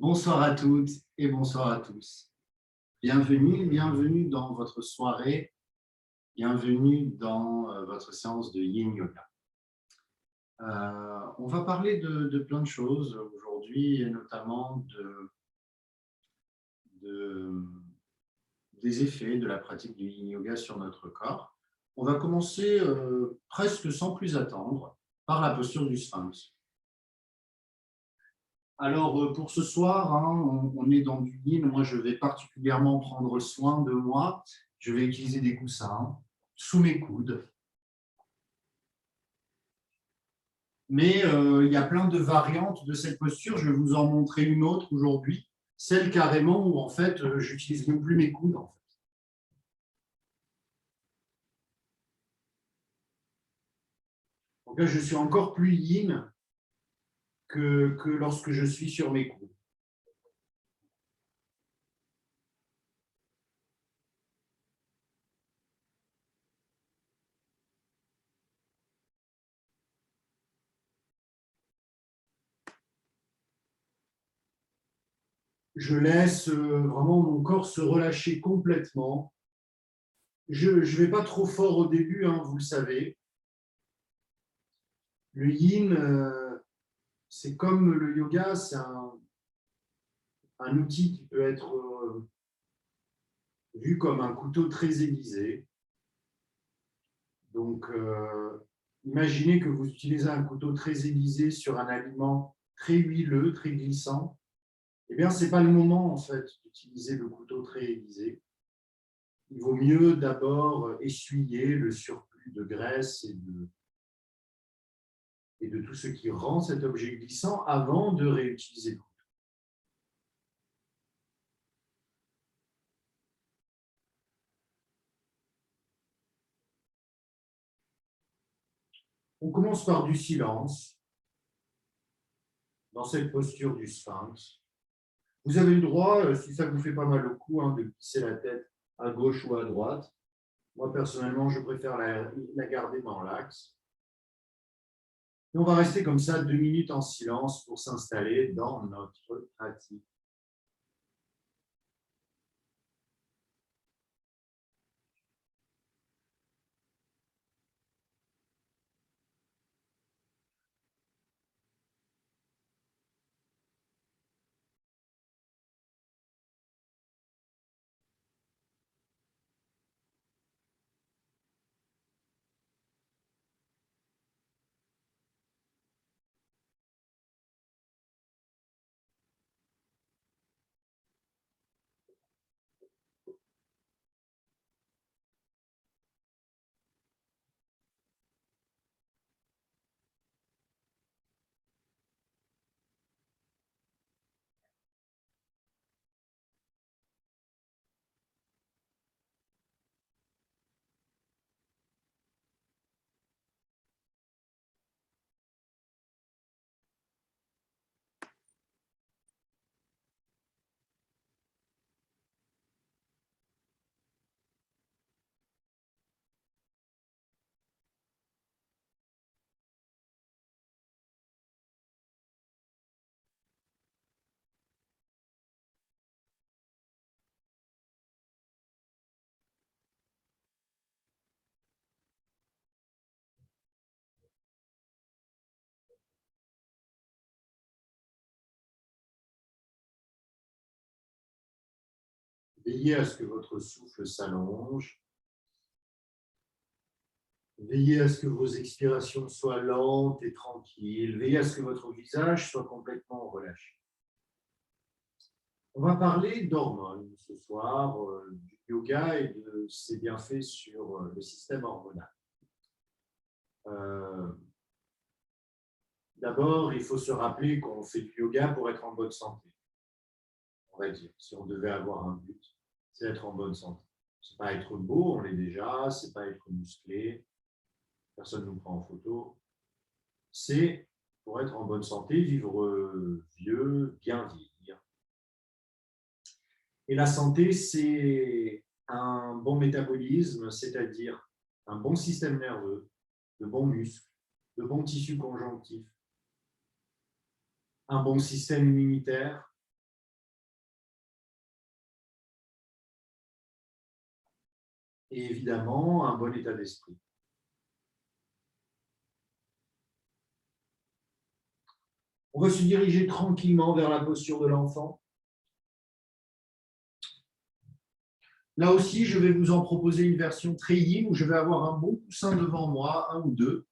Bonsoir à toutes et bonsoir à tous. Bienvenue dans votre soirée, bienvenue dans votre séance de Yin Yoga. On va parler de plein de choses aujourd'hui, et notamment des effets de la pratique du Yin Yoga sur notre corps. On va commencer presque sans plus attendre par la posture du Sphinx. Alors, pour ce soir, on est dans du yin. Moi, je vais particulièrement prendre soin de moi. Je vais utiliser des coussins sous mes coudes. Mais il y a plein de variantes de cette posture. Je vais vous en montrer une autre aujourd'hui, celle carrément où, en fait, j'utilise même plus mes coudes. En fait. Donc là, je suis encore plus yin que lorsque je suis sur mes coudes. Je laisse vraiment mon corps se relâcher complètement. Je ne vais pas trop fort au début, vous le savez. Le yin, c'est comme le yoga, c'est un outil qui peut être vu comme un couteau très aiguisé. Donc, imaginez que vous utilisez un couteau très aiguisé sur un aliment très huileux, très glissant. Eh bien, ce n'est pas le moment, en fait, d'utiliser le couteau très aiguisé. Il vaut mieux d'abord essuyer le surplus de graisse et de tout ce qui rend cet objet glissant avant de réutiliser le couteau. On commence par du silence dans cette posture du sphinx. Vous avez le droit, si ça vous fait pas mal au cou, de glisser la tête à gauche ou à droite. Moi, personnellement, je préfère la garder dans l'axe. Et on va rester comme ça 2 minutes en silence pour s'installer dans notre pratique. Veillez à ce que votre souffle s'allonge. Veillez à ce que vos expirations soient lentes et tranquilles. Veillez à ce que votre visage soit complètement relâché. On va parler d'hormones ce soir, du yoga et de ses bienfaits sur le système hormonal. D'abord, il faut se rappeler qu'on fait du yoga pour être en bonne santé. On va dire, si on devait avoir un but, c'est être en bonne santé. Ce n'est pas être beau, on l'est déjà, ce n'est pas être musclé, personne ne nous prend en photo. C'est pour être en bonne santé, vivre vieux, bien vieillir. Et la santé, c'est un bon métabolisme, c'est-à-dire un bon système nerveux, de bons muscles, de bons tissus conjonctifs, un bon système immunitaire, et évidemment un bon état d'esprit. On va se diriger tranquillement vers la posture de l'enfant. Là aussi, je vais vous en proposer une version très yin où je vais avoir un bon coussin devant moi, un ou deux,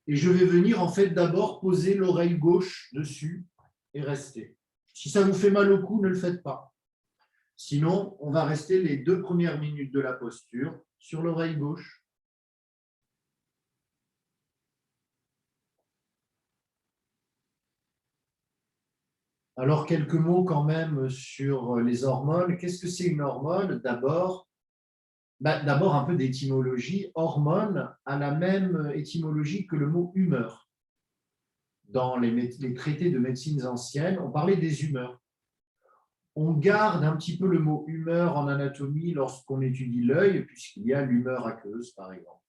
et je vais venir en fait d'abord poser l'oreille gauche dessus et rester. Si ça vous fait mal au cou, ne le faites pas. Sinon, on va rester les 2 premières minutes de la posture sur l'oreille gauche. Alors, quelques mots quand même sur les hormones. Qu'est-ce que c'est une hormone? D'abord, un peu d'étymologie. Hormone a la même étymologie que le mot humeur. Dans les traités de médecines anciennes, on parlait des humeurs. On garde un petit peu le mot humeur en anatomie lorsqu'on étudie l'œil, puisqu'il y a l'humeur aqueuse, par exemple.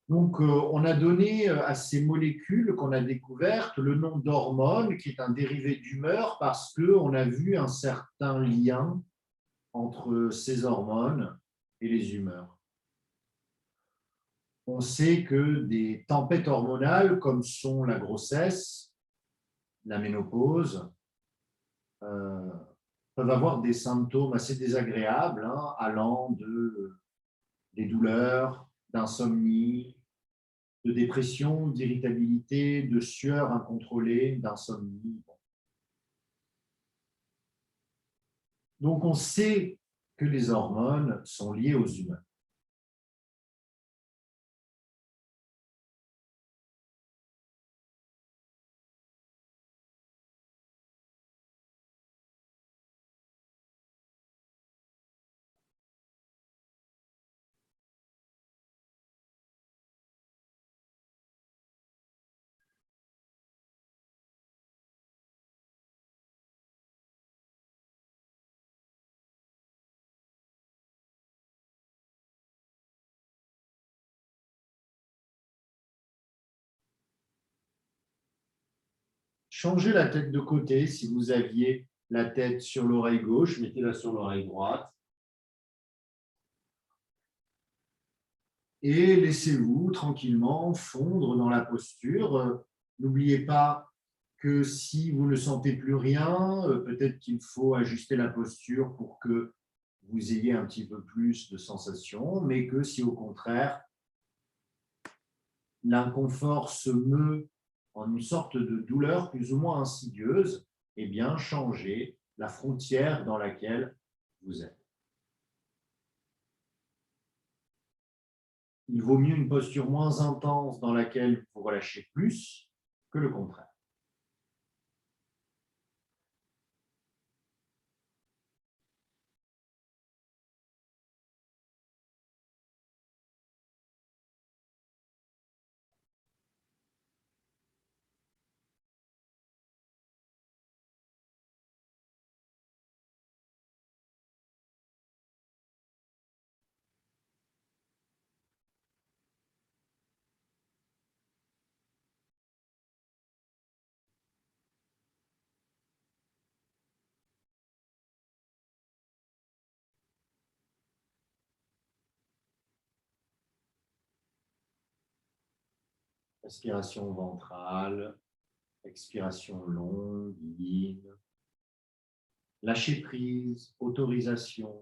Donc, on a donné à ces molécules qu'on a découvertes le nom d'hormone, qui est un dérivé d'humeur, parce qu'on a vu un certain lien entre ces hormones et les humeurs. On sait que des tempêtes hormonales, comme sont la grossesse, la ménopause, peuvent avoir des symptômes assez désagréables, allant des douleurs, d'insomnie, de dépression, d'irritabilité, de sueur incontrôlée, d'insomnie. Donc, on sait que les hormones sont liées aux humains. Changez la tête de côté si vous aviez la tête sur l'oreille gauche, mettez-la sur l'oreille droite. Et laissez-vous tranquillement fondre dans la posture. N'oubliez pas que si vous ne sentez plus rien, peut-être qu'il faut ajuster la posture pour que vous ayez un petit peu plus de sensations, mais que si au contraire, l'inconfort se meut en une sorte de douleur plus ou moins insidieuse, eh bien, changez la frontière dans laquelle vous êtes. Il vaut mieux une posture moins intense dans laquelle vous relâchez plus que le contraire. Respiration ventrale, expiration longue, yin. Lâcher prise, autorisation,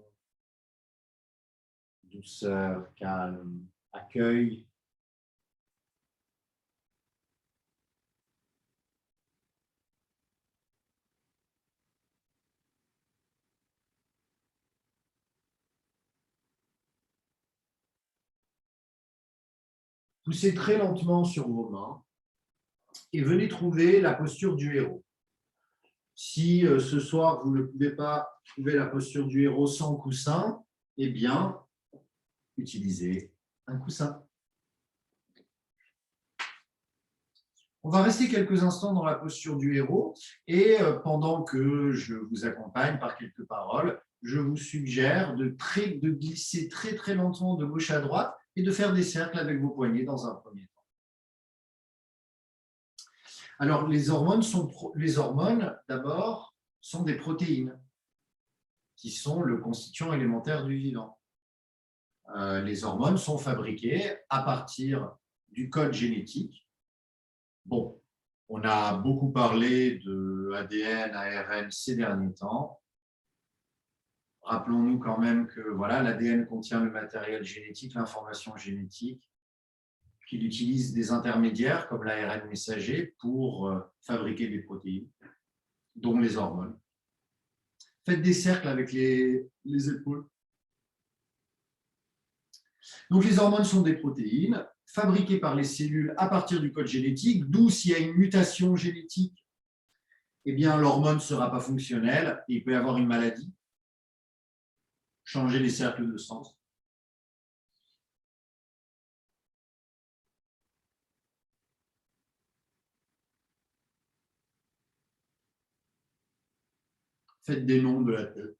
douceur, calme, accueil. Poussez très lentement sur vos mains et venez trouver la posture du héros. Si ce soir, vous ne pouvez pas trouver la posture du héros sans coussin, eh bien, utilisez un coussin. On va rester quelques instants dans la posture du héros et pendant que je vous accompagne par quelques paroles, je vous suggère de glisser très très lentement de gauche à droite et de faire des cercles avec vos poignets dans un premier temps. Alors, les hormones, d'abord, sont des protéines. qui sont le constituant élémentaire du vivant. Les hormones sont fabriquées à partir du code génétique. Bon, on a beaucoup parlé de ADN, ARN ces derniers temps. Rappelons-nous quand même que voilà, l'ADN contient le matériel génétique, l'information génétique, qu'il utilise des intermédiaires comme l'ARN messager pour fabriquer des protéines, dont les hormones. Faites des cercles avec les épaules. Donc, les hormones sont des protéines fabriquées par les cellules à partir du code génétique, d'où s'il y a une mutation génétique, eh bien, l'hormone ne sera pas fonctionnelle et il peut y avoir une maladie. Changer les cercles de sens. Faites des noms de la tête.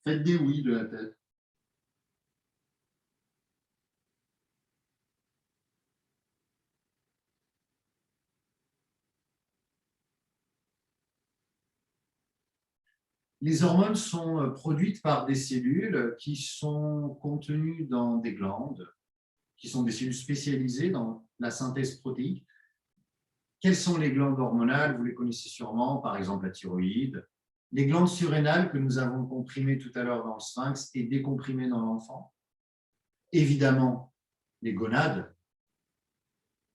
Faites des oui de la tête. Les hormones sont produites par des cellules qui sont contenues dans des glandes, qui sont des cellules spécialisées dans la synthèse protéique. Quelles sont les glandes hormonales? Vous les connaissez sûrement, par exemple la thyroïde. Les glandes surrénales que nous avons comprimées tout à l'heure dans le sphinx et décomprimées dans l'enfant. Évidemment, les gonades,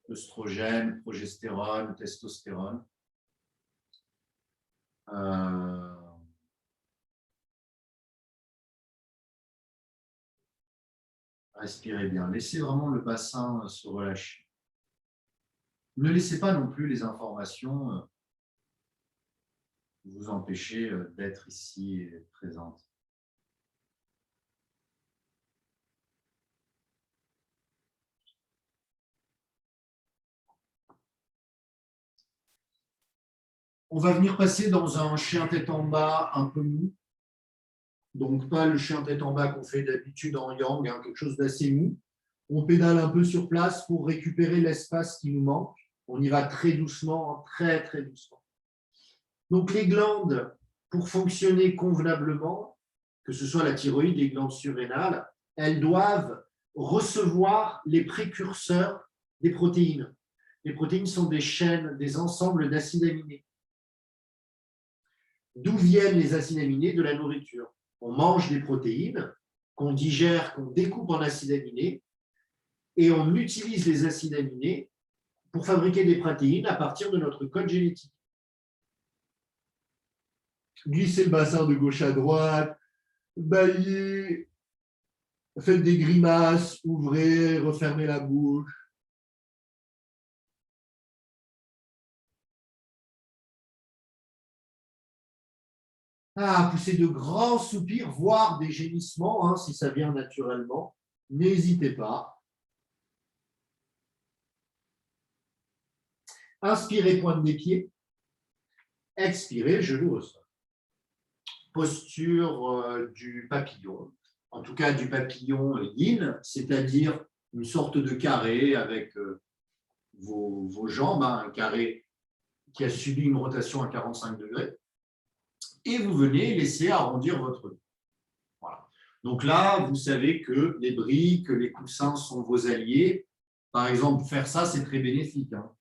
œstrogène, progestérone, testostérone. Respirez bien. Laissez vraiment le bassin se relâcher. Ne laissez pas non plus les informations vous empêcher d'être ici et présente. On va venir passer dans un chien tête en bas un peu mou. Donc, pas le chien tête en bas qu'on fait d'habitude en yang, hein, quelque chose d'assez mou. On pédale un peu sur place pour récupérer l'espace qui nous manque. On y va très doucement, très, très doucement. Donc, les glandes, pour fonctionner convenablement, que ce soit la thyroïde, les glandes surrénales, elles doivent recevoir les précurseurs des protéines. Les protéines sont des chaînes, des ensembles d'acides aminés. D'où viennent les acides aminés? De la nourriture. On mange des protéines qu'on digère, qu'on découpe en acides aminés, et on utilise les acides aminés pour fabriquer des protéines à partir de notre code génétique. Glissez le bassin de gauche à droite, baillez, faites des grimaces, ouvrez, refermez la bouche. Poussez de grands soupirs, voire des gémissements, hein, si ça vient naturellement. N'hésitez pas. Inspirez, pointe des pieds. Expirez, genoux au sol. Posture du papillon, en tout cas du papillon yin, c'est-à-dire une sorte de carré avec vos jambes, hein, un carré qui a subi une rotation à 45 degrés. Et vous venez laisser arrondir votre dos. Voilà. Donc là, vous savez que les briques, les coussins sont vos alliés. Par exemple, faire ça, c'est très bénéfique. Hein.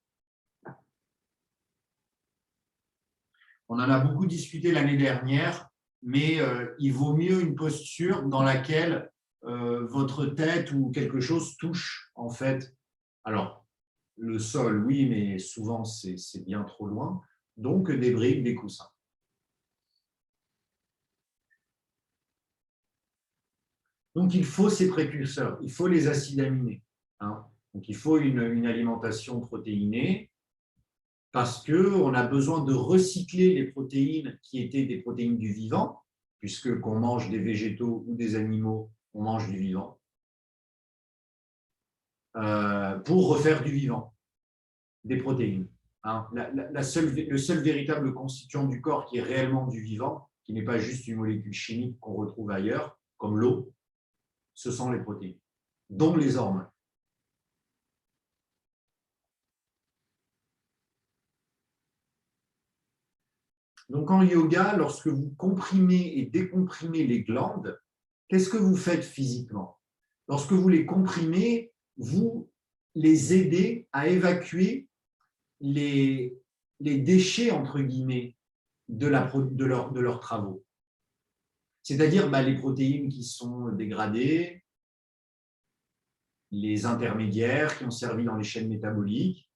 On en a beaucoup discuté l'année dernière, mais il vaut mieux une posture dans laquelle votre tête ou quelque chose touche, en fait. Alors, le sol, oui, mais souvent, c'est bien trop loin. Donc, des briques, des coussins. Donc, il faut ces précurseurs, il faut les acides aminés. Hein. Donc, il faut une alimentation protéinée parce qu'on a besoin de recycler les protéines qui étaient des protéines du vivant, puisque qu'on mange des végétaux ou des animaux, on mange du vivant, pour refaire du vivant, des protéines. Hein. Le seul véritable constituant du corps qui est réellement du vivant, qui n'est pas juste une molécule chimique qu'on retrouve ailleurs, comme l'eau, ce sont les protéines. dont les hormones. Donc en yoga, lorsque vous comprimez et décomprimez les glandes, qu'est-ce que vous faites physiquement? Lorsque vous les comprimez, vous les aidez à évacuer les déchets, entre guillemets, de leurs travaux. C'est-à-dire les protéines qui sont dégradées, les intermédiaires qui ont servi dans les chaînes métaboliques,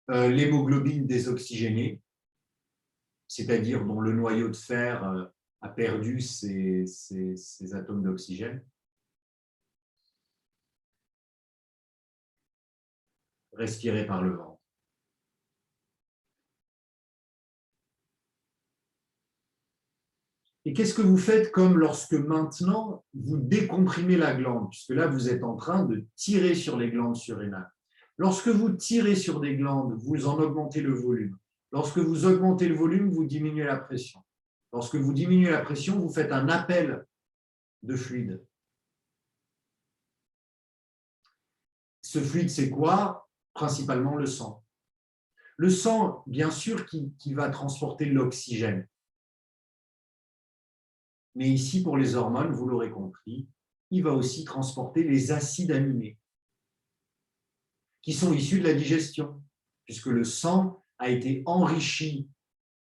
l'hémoglobine désoxygénée, c'est-à-dire dont le noyau de fer a perdu ses atomes d'oxygène. Respirez par le ventre. Et qu'est-ce que vous faites comme lorsque maintenant vous décomprimez la glande, puisque là vous êtes en train de tirer sur les glandes surrénales. Lorsque vous tirez sur des glandes, vous en augmentez le volume. Lorsque vous augmentez le volume, vous diminuez la pression. Lorsque vous diminuez la pression, vous faites un appel de fluide. Ce fluide, c'est quoi? Principalement le sang. Le sang, bien sûr, qui va transporter l'oxygène. Mais ici, pour les hormones, vous l'aurez compris, il va aussi transporter les acides aminés qui sont issus de la digestion, puisque le sang a été enrichi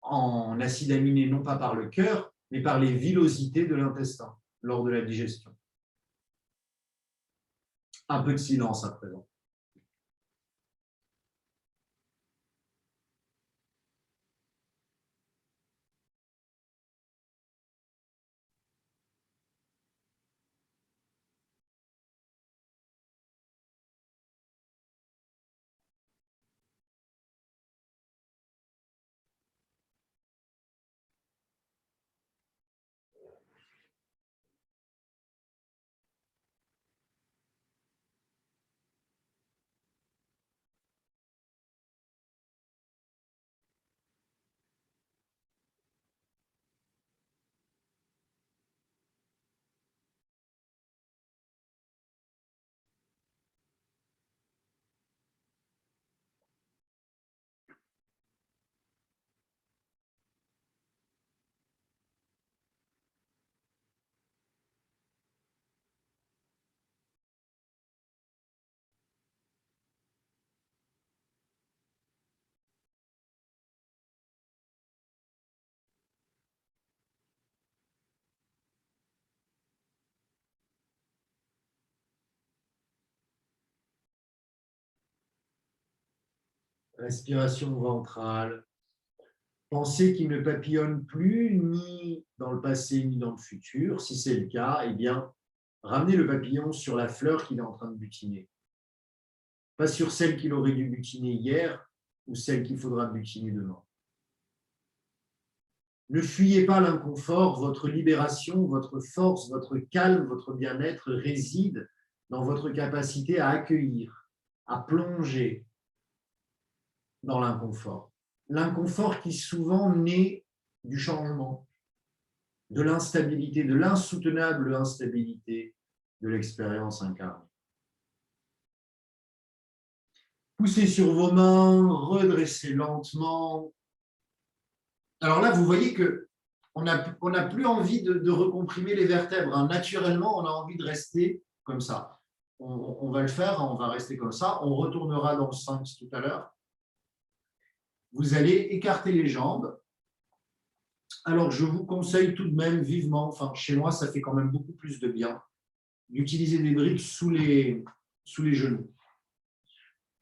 en acides aminés non pas par le cœur, mais par les villosités de l'intestin lors de la digestion. Un peu de silence à présent. Respiration ventrale. Pensez qu'il ne papillonne plus ni dans le passé ni dans le futur. Si c'est le cas, eh bien, ramenez le papillon sur la fleur qu'il est en train de butiner. Pas sur celle qu'il aurait dû butiner hier ou celle qu'il faudra butiner demain. Ne fuyez pas l'inconfort, votre libération, votre force, votre calme, votre bien-être réside dans votre capacité à accueillir, à plonger dans l'inconfort. L'inconfort qui souvent naît du changement, de l'instabilité, de l'insoutenable instabilité de l'expérience incarnée. Poussez sur vos mains, redressez lentement. Alors là, vous voyez qu'on n'a plus envie de recomprimer les vertèbres. Hein. Naturellement, on a envie de rester comme ça. On va le faire, on va rester comme ça. On retournera dans le sens tout à l'heure. Vous allez écarter les jambes. Alors, je vous conseille tout de même vivement, enfin, chez moi, ça fait quand même beaucoup plus de bien, d'utiliser des briques sous les genoux.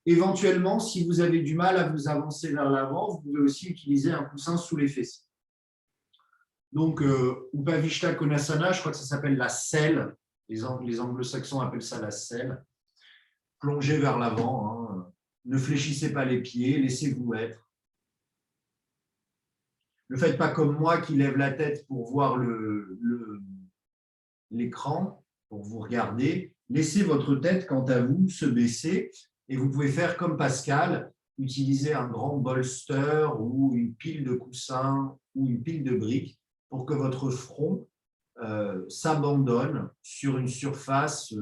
Éventuellement, si vous avez du mal à vous avancer vers l'avant, vous pouvez aussi utiliser un coussin sous les fessiers. Donc, Upavishta Konasana, je crois que ça s'appelle la selle. Les anglo-saxons appellent ça la selle. Plongez vers l'avant. Hein. Ne fléchissez pas les pieds, laissez-vous être. Ne faites pas comme moi qui lève la tête pour voir l'écran, pour vous regarder. Laissez votre tête, quant à vous, se baisser. Et vous pouvez faire comme Pascal, utiliser un grand bolster ou une pile de coussins ou une pile de briques pour que votre front s'abandonne sur une surface.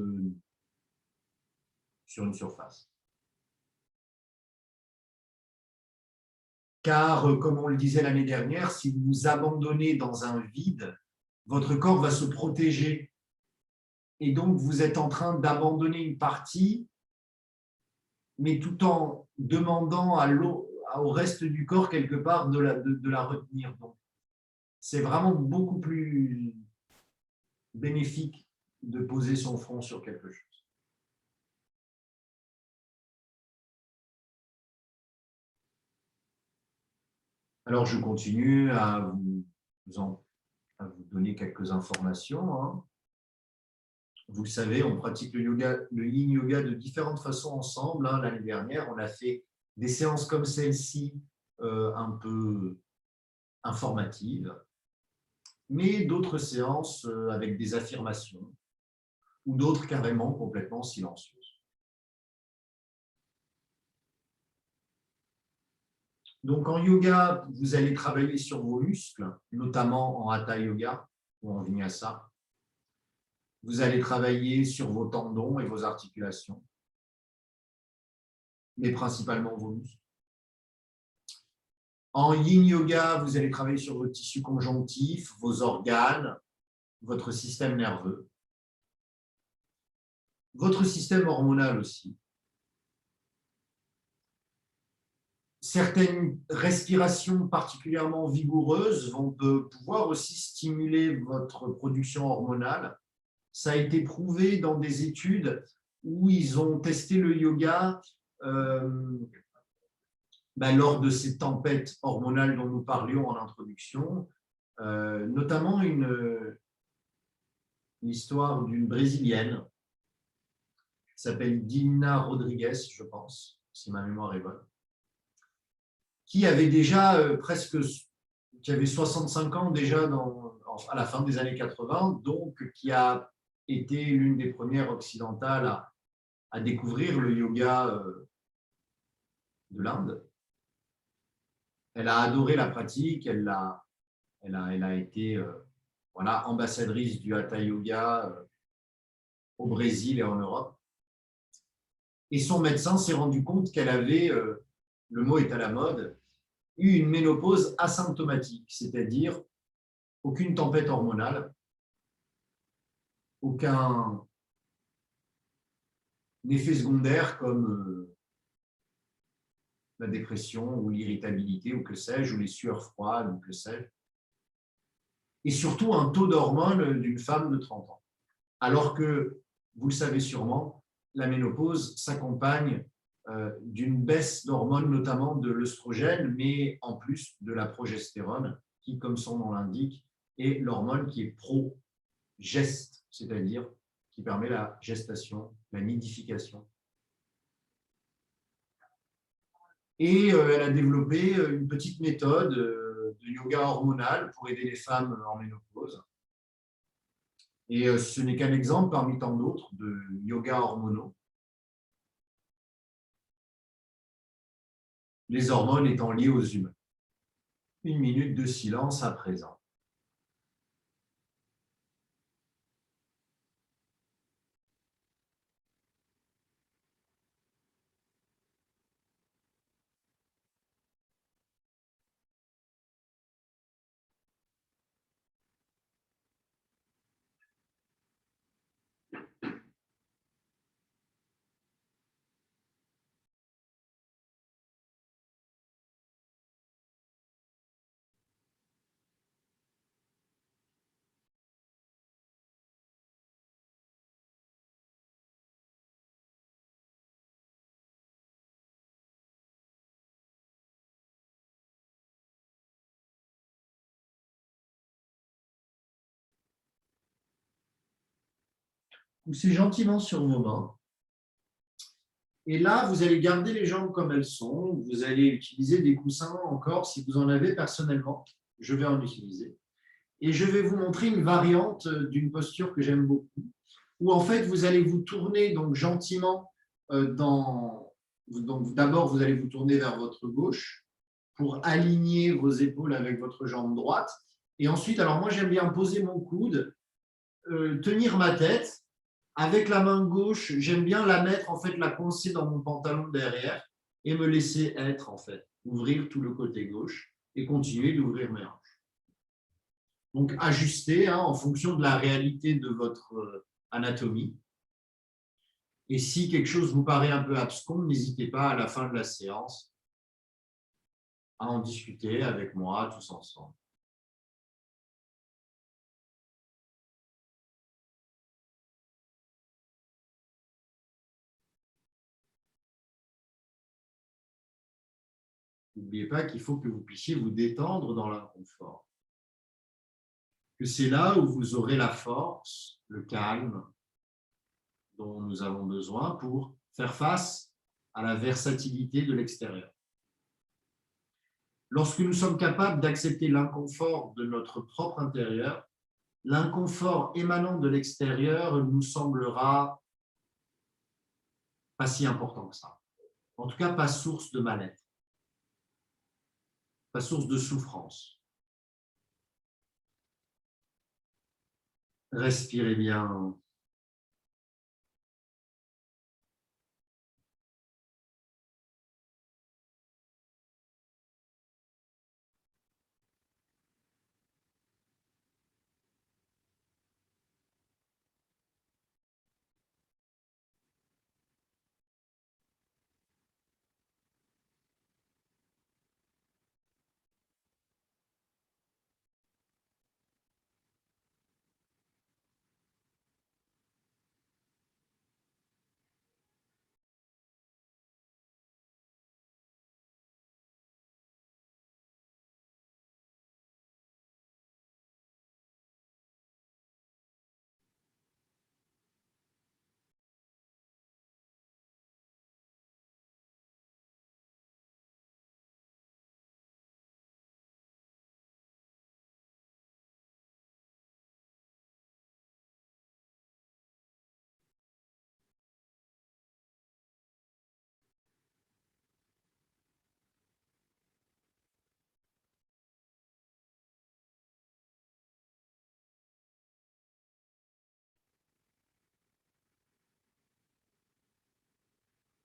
Car, comme on le disait l'année dernière, si vous vous abandonnez dans un vide, votre corps va se protéger. Et donc, vous êtes en train d'abandonner une partie, mais tout en demandant au reste du corps, quelque part, de la retenir. Donc, c'est vraiment beaucoup plus bénéfique de poser son front sur quelque chose. Alors, je continue à vous donner quelques informations. Hein. Vous le savez, on pratique le yin yoga de différentes façons ensemble. Hein. L'année dernière, on a fait des séances comme celle-ci, un peu informatives, mais d'autres séances avec des affirmations ou d'autres carrément complètement silencieuses. Donc, en yoga, vous allez travailler sur vos muscles, notamment en hatha yoga ou en vinyasa. Vous allez travailler sur vos tendons et vos articulations, mais principalement vos muscles. En yin yoga, vous allez travailler sur vos tissus conjonctifs, vos organes, votre système nerveux, votre système hormonal aussi. Certaines respirations particulièrement vigoureuses vont pouvoir aussi stimuler votre production hormonale. Ça a été prouvé dans des études où ils ont testé le yoga lors de ces tempêtes hormonales dont nous parlions en introduction, notamment une histoire d'une Brésilienne qui s'appelle Dina Rodrigues, je pense, si ma mémoire est bonne, qui avait déjà qui avait 65 ans déjà à la fin des années 80, donc qui a été l'une des premières occidentales à découvrir le yoga de l'Inde. Elle a adoré la pratique, elle a été ambassadrice du Hatha Yoga au Brésil et en Europe. Et son médecin s'est rendu compte qu'elle avait, le mot est à la mode, eu une ménopause asymptomatique, c'est-à-dire aucune tempête hormonale, aucun effet secondaire comme la dépression ou l'irritabilité ou que sais-je, ou les sueurs froides ou que sais-je, et surtout un taux d'hormones d'une femme de 30 ans. Alors que, vous le savez sûrement, la ménopause s'accompagne d'une baisse d'hormones, notamment de l'œstrogène, mais en plus de la progestérone, qui, comme son nom l'indique, est l'hormone qui est pro-geste, c'est-à-dire qui permet la gestation, la nidification. Et elle a développé une petite méthode de yoga hormonal pour aider les femmes en ménopause. Et ce n'est qu'un exemple parmi tant d'autres de yoga hormonaux. Les hormones étant liées aux humains. 1 minute de silence à présent. Poussez gentiment sur vos mains. Et là, vous allez garder les jambes comme elles sont. Vous allez utiliser des coussins encore si vous en avez personnellement. Je vais en utiliser. Et je vais vous montrer une variante d'une posture que j'aime beaucoup, où en fait, vous allez vous tourner donc gentiment donc d'abord, vous allez vous tourner vers votre gauche pour aligner vos épaules avec votre jambe droite. Et ensuite, alors moi, j'aime bien poser mon coude tenir ma tête. Avec la main gauche, j'aime bien la mettre, en fait, la coincer dans mon pantalon derrière et me laisser être, en fait. Ouvrir tout le côté gauche et continuer d'ouvrir mes hanches. Donc, ajuster en fonction de la réalité de votre anatomie. Et si quelque chose vous paraît un peu abscon, n'hésitez pas à la fin de la séance à en discuter avec moi tous ensemble. N'oubliez pas qu'il faut que vous puissiez vous détendre dans l'inconfort. Que c'est là où vous aurez la force, le calme dont nous avons besoin pour faire face à la versatilité de l'extérieur. Lorsque nous sommes capables d'accepter l'inconfort de notre propre intérieur, l'inconfort émanant de l'extérieur nous semblera pas si important que ça. En tout cas, pas source de mal-être, pas source de souffrance. Respirez bien.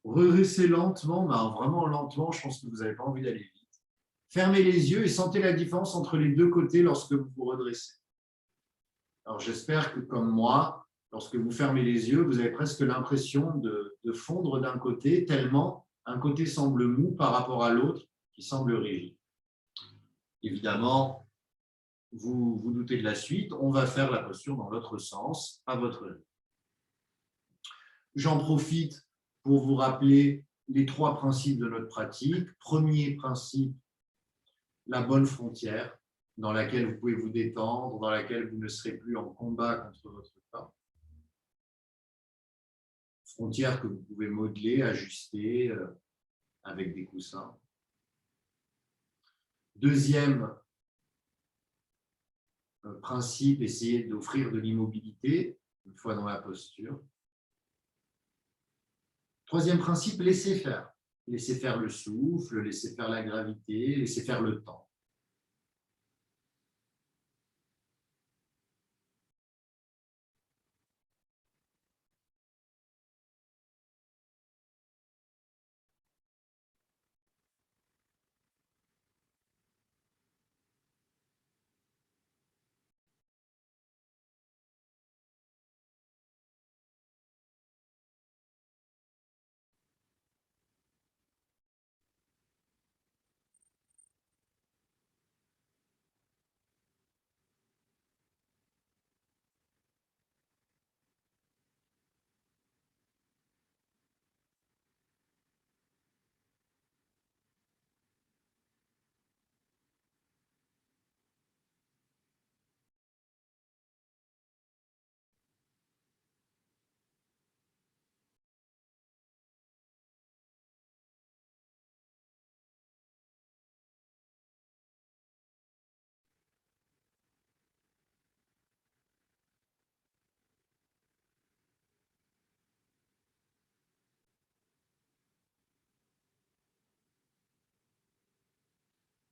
Redressez lentement, mais vraiment lentement, je pense que vous n'avez pas envie d'aller vite. Fermez les yeux et sentez la différence entre les deux côtés lorsque vous vous redressez. Alors j'espère que comme moi, lorsque vous fermez les yeux, vous avez presque l'impression de fondre d'un côté, tellement un côté semble mou par rapport à l'autre qui semble rigide. Évidemment, vous vous doutez de la suite, on va faire la posture dans l'autre sens, à votre rythme. J'en profite pour vous rappeler les trois principes de notre pratique. Premier principe, la bonne frontière dans laquelle vous pouvez vous détendre, dans laquelle vous ne serez plus en combat contre votre corps. Frontière que vous pouvez modeler, ajuster avec des coussins. Deuxième principe, essayer d'offrir de l'immobilité une fois dans la posture. Troisième principe, laisser faire. Laisser faire le souffle, laisser faire la gravité, laisser faire le temps.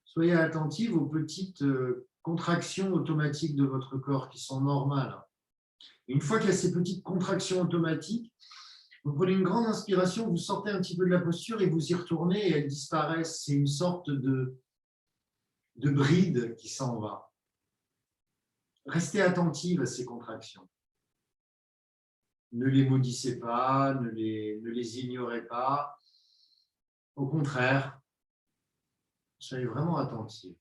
Soyez attentifs aux petites contractions automatiques de votre corps qui sont normales. Une fois qu'il y a ces petites contractions automatiques, vous prenez une grande inspiration, vous sortez un petit peu de la posture et vous y retournez et elles disparaissent. C'est une sorte de bride qui s'en va. Restez attentive à ces contractions. Ne les maudissez pas, ne les ignorez pas. Au contraire, soyez vraiment attentive.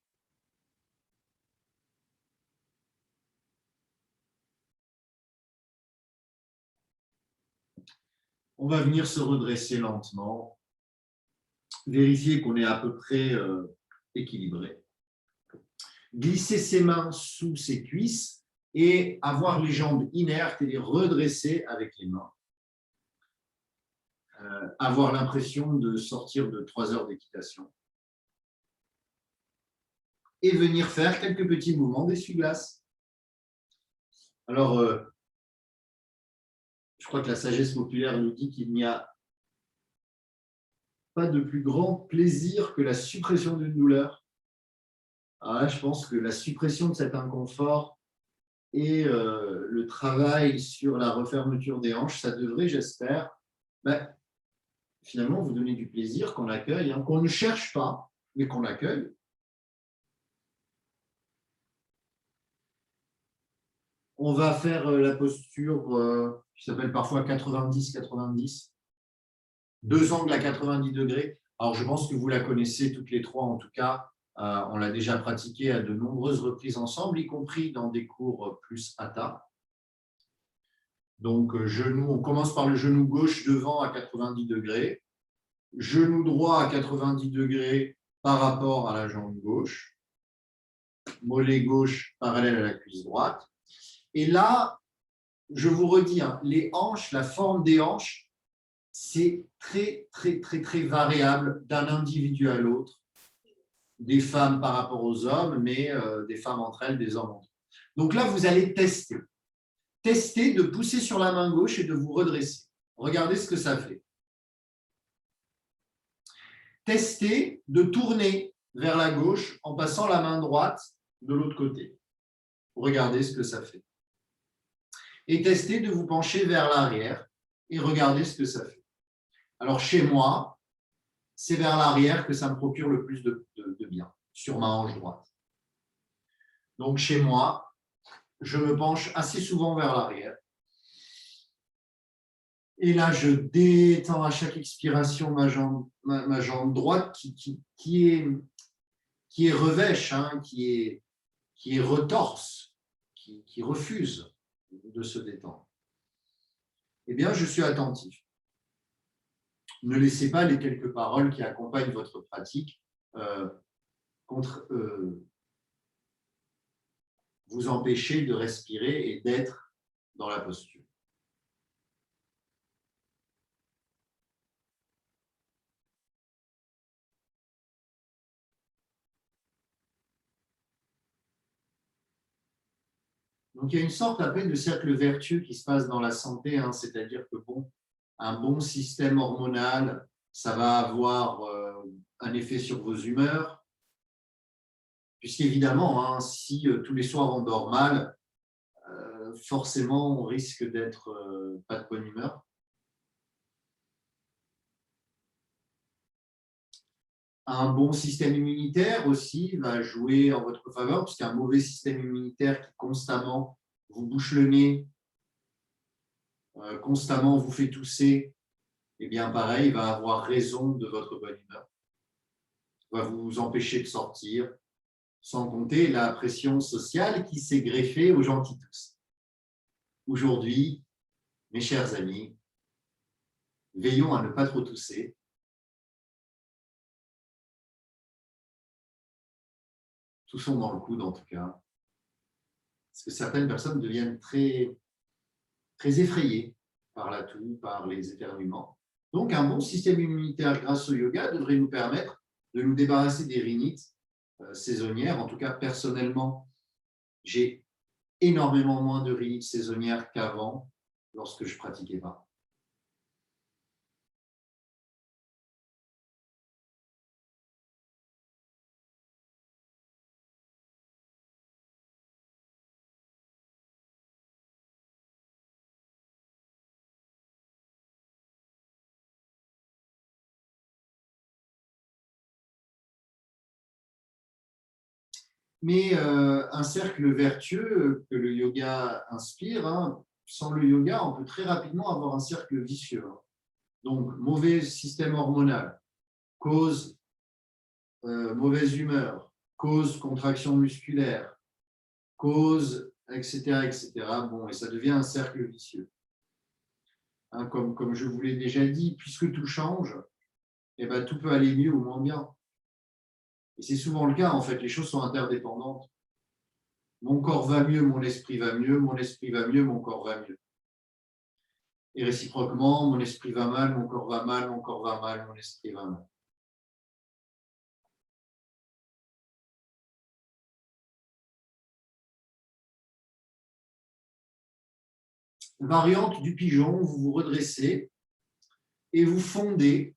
On va venir se redresser lentement, vérifier qu'on est à peu près équilibré. Glisser ses mains sous ses cuisses et avoir les jambes inertes et les redresser avec les mains. Avoir l'impression de sortir de 3 heures d'équitation. Et venir faire quelques petits mouvements d'essuie-glace. Alors, je crois que la sagesse populaire nous dit qu'il n'y a pas de plus grand plaisir que la suppression d'une douleur. Alors là, je pense que la suppression de cet inconfort et le travail sur la refermeture des hanches, ça devrait, j'espère, finalement vous donner du plaisir, qu'on accueille, hein, qu'on ne cherche pas, mais qu'on accueille. On va faire la posture qui s'appelle parfois 90-90, 2 angles à 90 degrés. Alors, je pense que vous la connaissez toutes les trois, en tout cas. On l'a déjà pratiquée à de nombreuses reprises ensemble, y compris dans des cours plus hatha. Donc, genou, on commence par le genou gauche devant à 90 degrés, genou droit à 90 degrés par rapport à la jambe gauche, mollet gauche parallèle à la cuisse droite. Et là, je vous redis, hein, les hanches, la forme des hanches, c'est très, très, très, très variable d'un individu à l'autre, des femmes par rapport aux hommes, mais des femmes entre elles, des hommes entre eux. Donc là, vous allez tester. Testez de pousser sur la main gauche et de vous redresser. Regardez ce que ça fait. Testez de tourner vers la gauche en passant la main droite de l'autre côté. Regardez ce que ça fait. Et testez de vous pencher vers l'arrière et regardez ce que ça fait. Alors, chez moi, c'est vers l'arrière que ça me procure le plus de bien, sur ma hanche droite. Donc, chez moi, je me penche assez souvent vers l'arrière. Et là, je détends à chaque expiration ma jambe droite qui est revêche, hein, qui est retorse, qui refuse de se détendre. Eh bien, je suis attentif. Ne laissez pas les quelques paroles qui accompagnent votre pratique vous empêcher de respirer et d'être dans la posture. Donc, il y a une sorte à peine de cercle vertueux qui se passe dans la santé, hein, c'est-à-dire que un bon système hormonal, ça va avoir un effet sur vos humeurs, puisqu'évidemment, hein, si tous les soirs on dort mal, forcément on risque d'être pas de bonne humeur. Un bon système immunitaire aussi va jouer en votre faveur, puisqu'un mauvais système immunitaire qui constamment vous bouche le nez, constamment vous fait tousser, eh bien pareil, il va avoir raison de votre bonne humeur. Il va vous empêcher de sortir, sans compter la pression sociale qui s'est greffée aux gens qui toussent. Aujourd'hui, mes chers amis, veillons à ne pas trop tousser. Toussons dans le coude en tout cas. Parce que certaines personnes deviennent très, très effrayées par la toux, par les éternuements. Donc, un bon système immunitaire grâce au yoga devrait nous permettre de nous débarrasser des rhinites saisonnières. En tout cas, personnellement, j'ai énormément moins de rhinites saisonnières qu'avant lorsque je ne pratiquais pas. Mais un cercle vertueux que le yoga inspire, hein, sans le yoga, on peut très rapidement avoir un cercle vicieux. Donc, mauvais système hormonal, cause mauvaise humeur, cause contraction musculaire, cause, etc., etc. Bon, et ça devient un cercle vicieux. Hein, comme je vous l'ai déjà dit, puisque tout change, eh ben, tout peut aller mieux ou moins bien. Et c'est souvent le cas, en fait, les choses sont interdépendantes. Mon corps va mieux, mon esprit va mieux, mon esprit va mieux, mon corps va mieux. Et réciproquement, mon esprit va mal, mon corps va mal, mon corps va mal, mon esprit va mal. Variante du pigeon, vous vous redressez et vous fondez,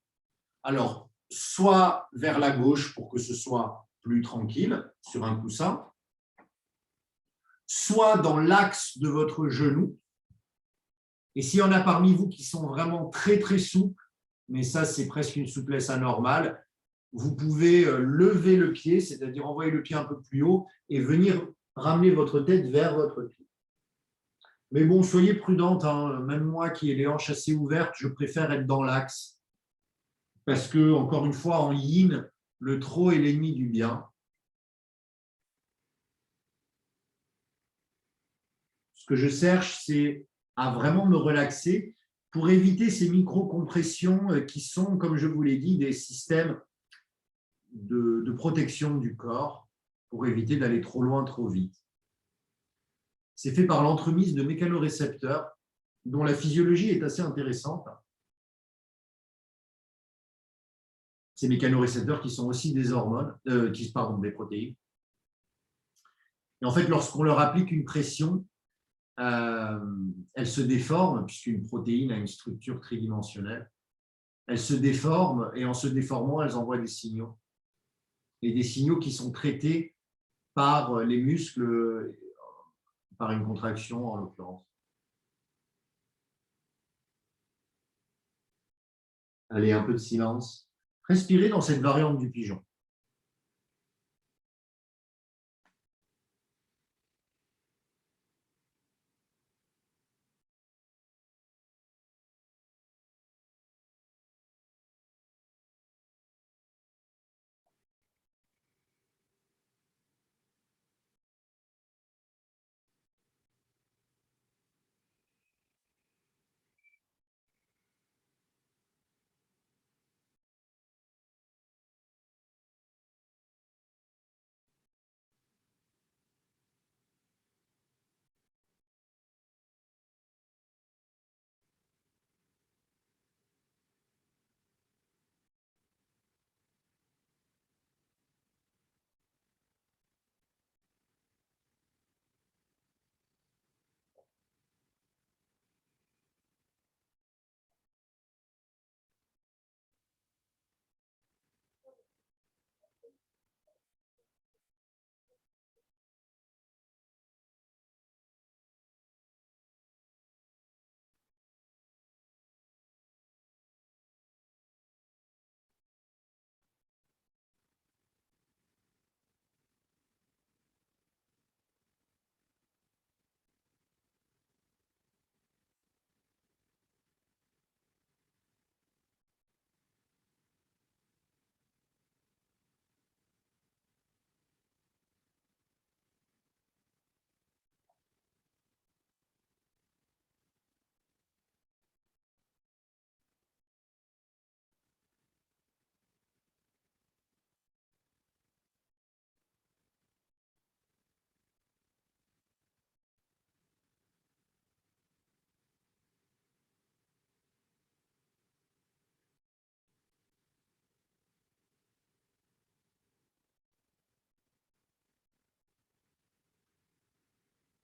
alors, soit vers la gauche pour que ce soit plus tranquille sur un coussin, soit dans l'axe de votre genou. Et s'il y en a parmi vous qui sont vraiment très, très souples, mais ça, c'est presque une souplesse anormale, vous pouvez lever le pied, c'est-à-dire envoyer le pied un peu plus haut et venir ramener votre tête vers votre pied. Mais bon, soyez prudente, hein. Même moi qui ai les hanches assez ouvertes, je préfère être dans l'axe. Parce que, encore une fois, en yin, le trop est l'ennemi du bien. Ce que je cherche, c'est à vraiment me relaxer pour éviter ces micro-compressions qui sont, comme je vous l'ai dit, des systèmes de protection du corps pour éviter d'aller trop loin, trop vite. C'est fait par l'entremise de mécanorécepteurs dont la physiologie est assez intéressante. Ces mécanorécepteurs qui sont aussi des hormones, des protéines. Et en fait, lorsqu'on leur applique une pression, elle se déforme, puisqu'une protéine a une structure tridimensionnelle. Elle se déforme et en se déformant, elles envoient des signaux. Et des signaux qui sont traités par les muscles, par une contraction en l'occurrence. Allez, un peu de silence. Respirez dans cette variante du pigeon.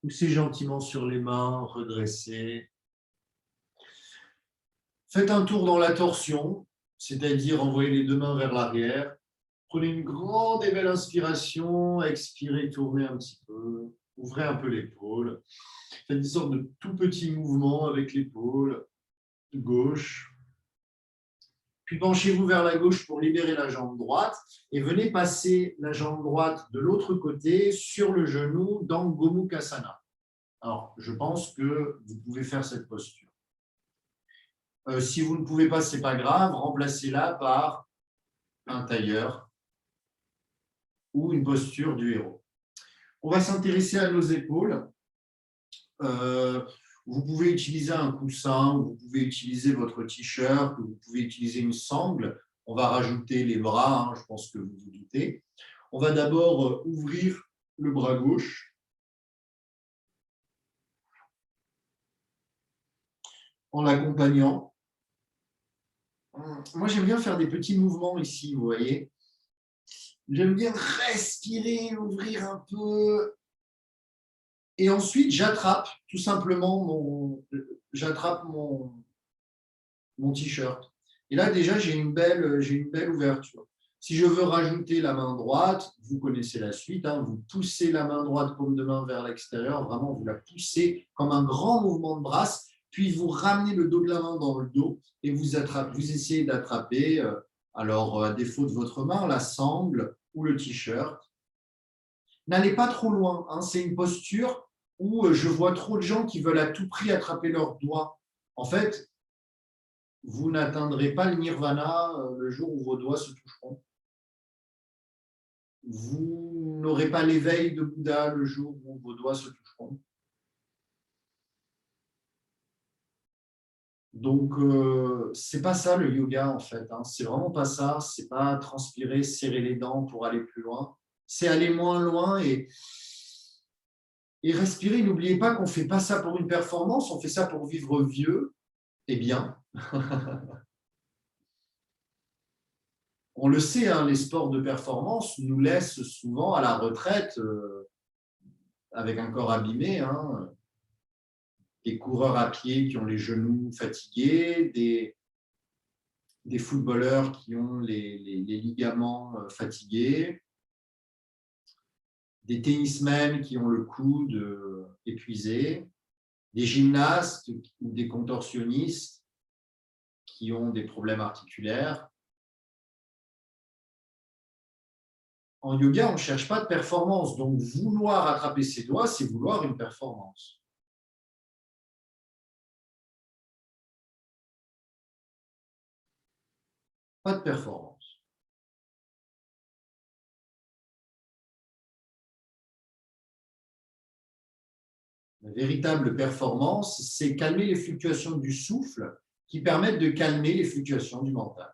Poussez gentiment sur les mains, redressez. Faites un tour dans la torsion, c'est-à-dire envoyez les deux mains vers l'arrière. Prenez une grande et belle inspiration, expirez, tournez un petit peu, ouvrez un peu l'épaule. Faites des sortes de tout petits mouvements avec l'épaule gauche, Puis penchez-vous vers la gauche pour libérer la jambe droite et venez passer la jambe droite de l'autre côté sur le genou dans Gomu Kasana. Alors, je pense que vous pouvez faire cette posture. Si vous ne pouvez pas, ce n'est pas grave, remplacez-la par un tailleur ou une posture du héros. On va s'intéresser à nos épaules. Vous pouvez utiliser un coussin, vous pouvez utiliser votre t-shirt, vous pouvez utiliser une sangle. On va rajouter les bras, hein, je pense que vous vous doutez. On va d'abord ouvrir le bras gauche. En l'accompagnant. Moi, j'aime bien faire des petits mouvements ici, vous voyez. J'aime bien respirer, ouvrir un peu. Et ensuite, j'attrape tout simplement mon t-shirt. Et là, déjà, j'ai une belle ouverture. Si je veux rajouter la main droite, vous connaissez la suite, hein, vous poussez la main droite, paume de main vers l'extérieur, vraiment, vous la poussez comme un grand mouvement de brasse, puis vous ramenez le dos de la main dans le dos et vous essayez d'attraper, alors à défaut de votre main, la sangle ou le t-shirt. N'allez pas trop loin, hein, c'est une posture où je vois trop de gens qui veulent à tout prix attraper leurs doigts. En fait, vous n'atteindrez pas le nirvana le jour où vos doigts se toucheront. Vous n'aurez pas l'éveil de Bouddha le jour où vos doigts se toucheront. Donc, c'est pas ça le yoga en fait. Hein. C'est vraiment pas ça. C'est pas transpirer, serrer les dents pour aller plus loin. C'est aller moins loin et respirer. N'oubliez pas qu'on ne fait pas ça pour une performance, on fait ça pour vivre vieux et bien. On le sait, hein, les sports de performance nous laissent souvent à la retraite avec un corps abîmé. Hein, des coureurs à pied qui ont les genoux fatigués, des footballeurs qui ont les ligaments fatigués, des tennismen qui ont le coude épuisé, des gymnastes ou des contorsionnistes qui ont des problèmes articulaires. En yoga, on ne cherche pas de performance. Donc, vouloir attraper ses doigts, c'est vouloir une performance. Pas de performance. La véritable performance, c'est calmer les fluctuations du souffle qui permettent de calmer les fluctuations du mental.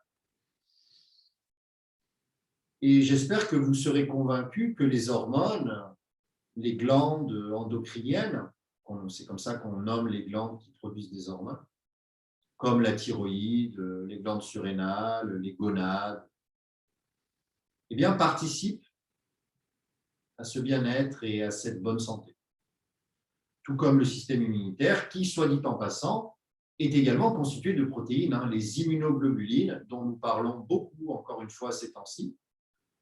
Et j'espère que vous serez convaincus que les hormones, les glandes endocriniennes, c'est comme ça qu'on nomme les glandes qui produisent des hormones, comme la thyroïde, les glandes surrénales, les gonades, eh bien, participent à ce bien-être et à cette bonne santé. Tout comme le système immunitaire qui, soit dit en passant, est également constitué de protéines. Hein. Les immunoglobulines, dont nous parlons beaucoup, encore une fois, ces temps-ci,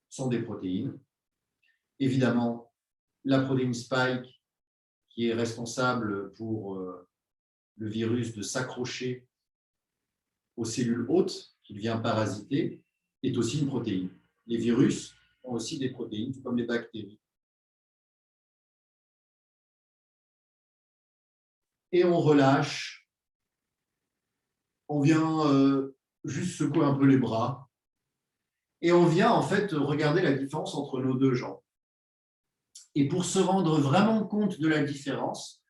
sont des protéines. Évidemment, la protéine spike, qui est responsable pour le virus de s'accrocher aux cellules hôtes qu'il vient parasiter, est aussi une protéine. Les virus ont aussi des protéines, tout comme les bactéries. Et on relâche. On vient juste secouer un peu les bras. Et on vient en fait regarder la différence entre nos deux jambes. Et pour se rendre vraiment compte de la différence,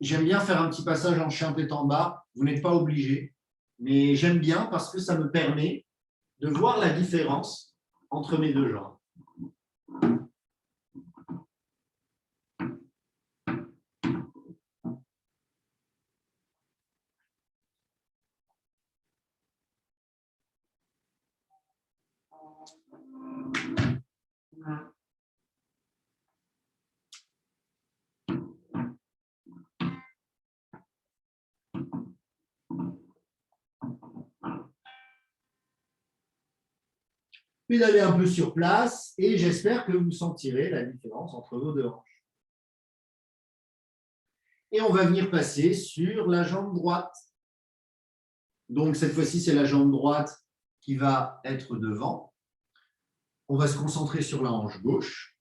j'aime bien faire un petit passage en chien tête en bas. Vous n'êtes pas obligé, mais j'aime bien parce que ça me permet de voir la différence entre mes deux jambes. Pédalez un peu sur place et j'espère que vous sentirez la différence entre vos deux hanches. Et on va venir passer sur la jambe droite. Donc, cette fois-ci, c'est la jambe droite qui va être devant. On va se concentrer sur la hanche gauche.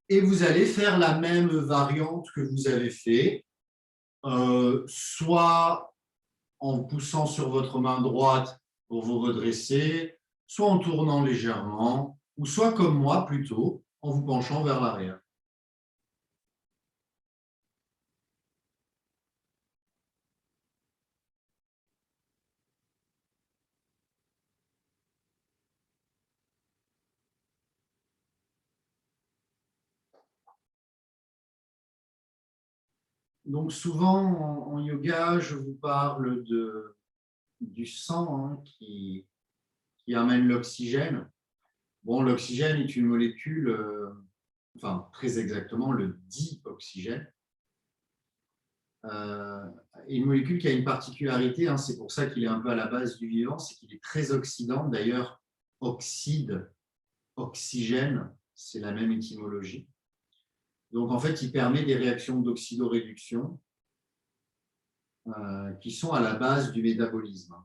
Et vous allez faire la même variante que vous avez fait, soit en poussant sur votre main droite pour vous redresser, soit en tournant légèrement, ou soit comme moi plutôt, en vous penchant vers l'arrière. Donc souvent en yoga, je vous parle du sang qui amène l'oxygène. Bon, l'oxygène est une molécule, enfin très exactement le dioxygène. Une molécule qui a une particularité, c'est pour ça qu'il est un peu à la base du vivant, c'est qu'il est très oxydant. D'ailleurs, oxyde, oxygène, c'est la même étymologie. Donc, en fait, il permet des réactions d'oxydoréduction qui sont à la base du métabolisme.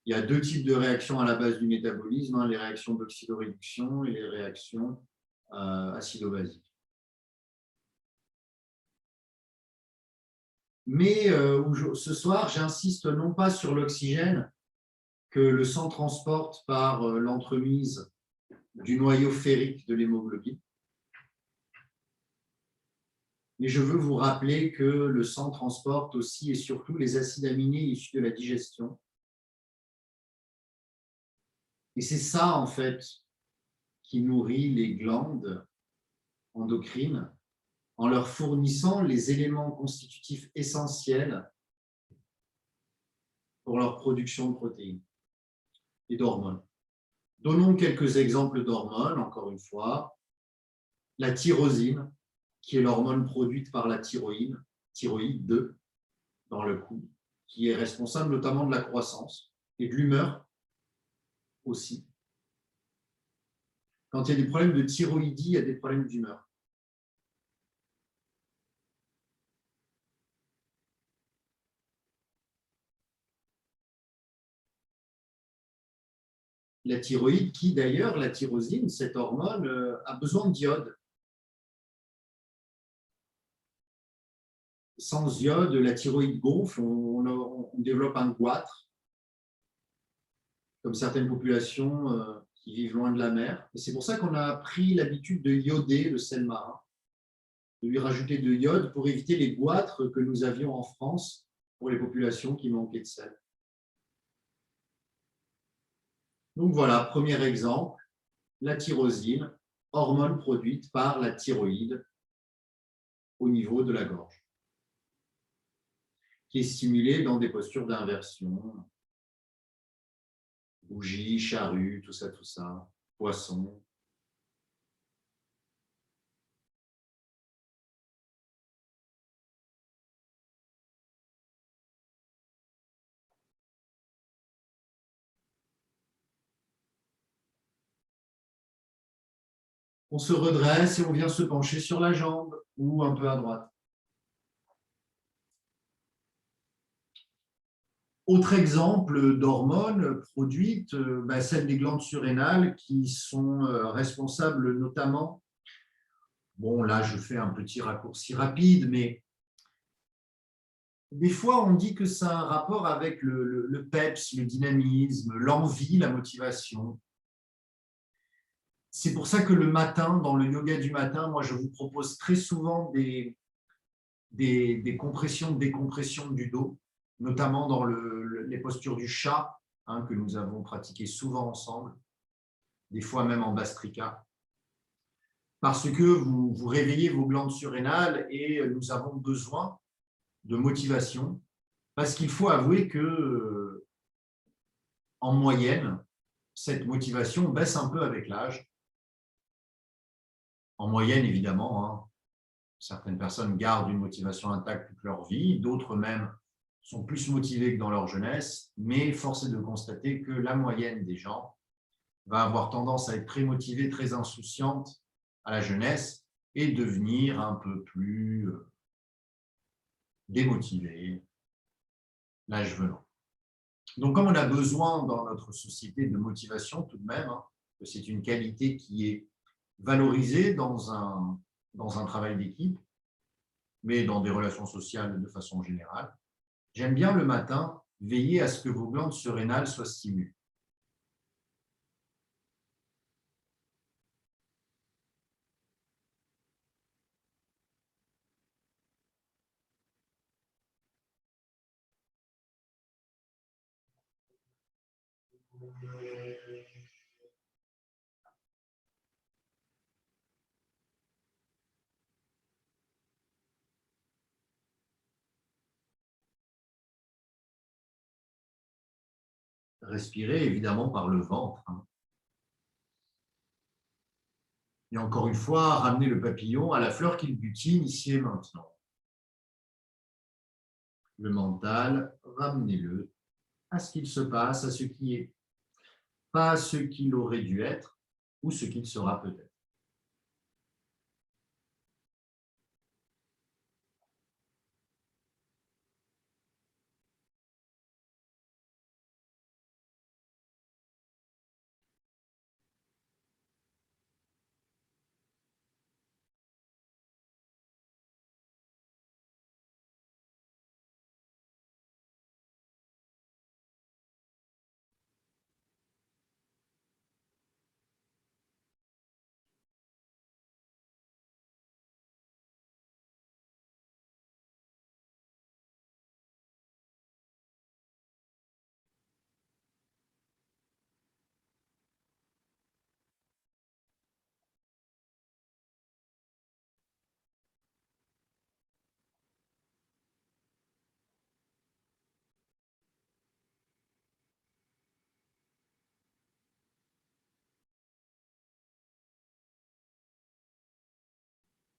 Il y a deux types de réactions à la base du métabolisme, les réactions d'oxydoréduction et les réactions acido-basiques. Mais ce soir, j'insiste non pas sur l'oxygène que le sang transporte par l'entremise du noyau ferrique de l'hémoglobine, mais je veux vous rappeler que le sang transporte aussi et surtout les acides aminés issus de la digestion. Et c'est ça, en fait, qui nourrit les glandes endocrines en leur fournissant les éléments constitutifs essentiels pour leur production de protéines et d'hormones. Donnons quelques exemples d'hormones, encore une fois. La tyrosine, qui est l'hormone produite par la thyroïde dans le cou, qui est responsable notamment de la croissance et de l'humeur aussi. Quand il y a des problèmes de thyroïdie, il y a des problèmes d'humeur. La thyroïde, qui d'ailleurs, la tyrosine, cette hormone, a besoin d'iode. Sans iode, la thyroïde gonfle, on développe un goitre, comme certaines populations qui vivent loin de la mer. Et c'est pour ça qu'on a pris l'habitude de ioder le sel marin, de lui rajouter de l'iode pour éviter les goitres que nous avions en France pour les populations qui manquaient de sel. Donc voilà, premier exemple, la tyrosine, hormone produite par la thyroïde au niveau de la gorge, qui est stimulée dans des postures d'inversion, bougie, charrue, tout ça, poisson. On se redresse et on vient se pencher sur la jambe ou un peu à droite. Autre exemple d'hormones produites, celles des glandes surrénales qui sont responsables notamment, bon là je fais un petit raccourci rapide, mais des fois on dit que ça a un rapport avec le peps, le dynamisme, l'envie, la motivation. C'est pour ça que le matin, dans le yoga du matin, moi je vous propose très souvent des compressions, décompressions du dos, notamment dans les postures du chat, que nous avons pratiqué souvent ensemble, des fois même en Bastrika, parce que vous réveillez vos glandes surrénales et nous avons besoin de motivation, parce qu'il faut avouer que, en moyenne, cette motivation baisse un peu avec l'âge. En moyenne, évidemment, certaines personnes gardent une motivation intacte toute leur vie, d'autres même sont plus motivés que dans leur jeunesse, mais force est de constater que la moyenne des gens va avoir tendance à être très motivée, très insouciante à la jeunesse et devenir un peu plus démotivé, l'âge venant. Donc, comme on a besoin dans notre société de motivation tout de même, hein, que c'est une qualité qui est valorisée dans un travail d'équipe, mais dans des relations sociales de façon générale, j'aime bien le matin veiller à ce que vos glandes surrénales soient stimulées. Respirez évidemment par le ventre, hein. Et encore une fois, ramenez le papillon à la fleur qu'il butine ici et maintenant. Le mental, ramenez-le à ce qu'il se passe, à ce qui est, pas à ce qu'il aurait dû être ou ce qu'il sera peut-être.